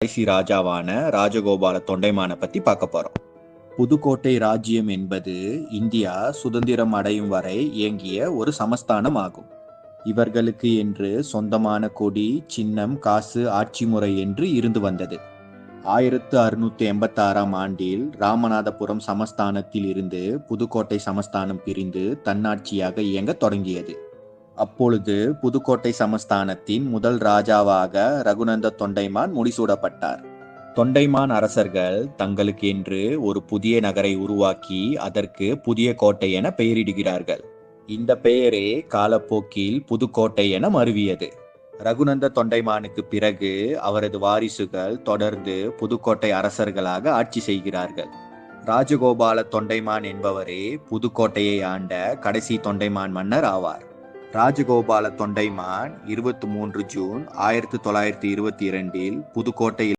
கடைசி ராஜாவான ராஜகோபால தொண்டைமானை பத்தி பார்க்க போறோம். புதுக்கோட்டை ராஜ்யம் என்பது இந்தியா சுதந்திரம் அடையும் வரை இயங்கிய ஒரு சமஸ்தானம் ஆகும். இவர்களுக்கு என்று சொந்தமான கொடி, சின்னம், காசு, ஆட்சி முறை என்று இருந்து வந்தது. 1686ஆம் ஆண்டில் ராமநாதபுரம் சமஸ்தானத்தில் இருந்து புதுக்கோட்டை சமஸ்தானம் பிரிந்து தன்னாட்சியாக இயங்க தொடங்கியது. அப்பொழுது புதுக்கோட்டை சமஸ்தானத்தின் முதல் ராஜாவாக ரகுநந்த தொண்டைமான் முடிசூடப்பட்டார். தொண்டைமான் அரசர்கள் தங்களுக்கு என்று ஒரு புதிய நகரை உருவாக்கி அதற்கு புதிய கோட்டை என பெயரிடுகிறார்கள். இந்த பெயரே காலப்போக்கில் புதுக்கோட்டை என மருவியது. ரகுநந்த தொண்டைமானுக்கு பிறகு அவரது வாரிசுகள் தொடர்ந்து புதுக்கோட்டை அரசர்களாக ஆட்சி செய்கிறார்கள். ராஜகோபால தொண்டைமான் என்பவரே புதுக்கோட்டையை ஆண்ட கடைசி தொண்டைமான் மன்னர் ஆவார். ராஜகோபால தொண்டைமான் 23 ஜூன் 1922 புதுக்கோட்டையில்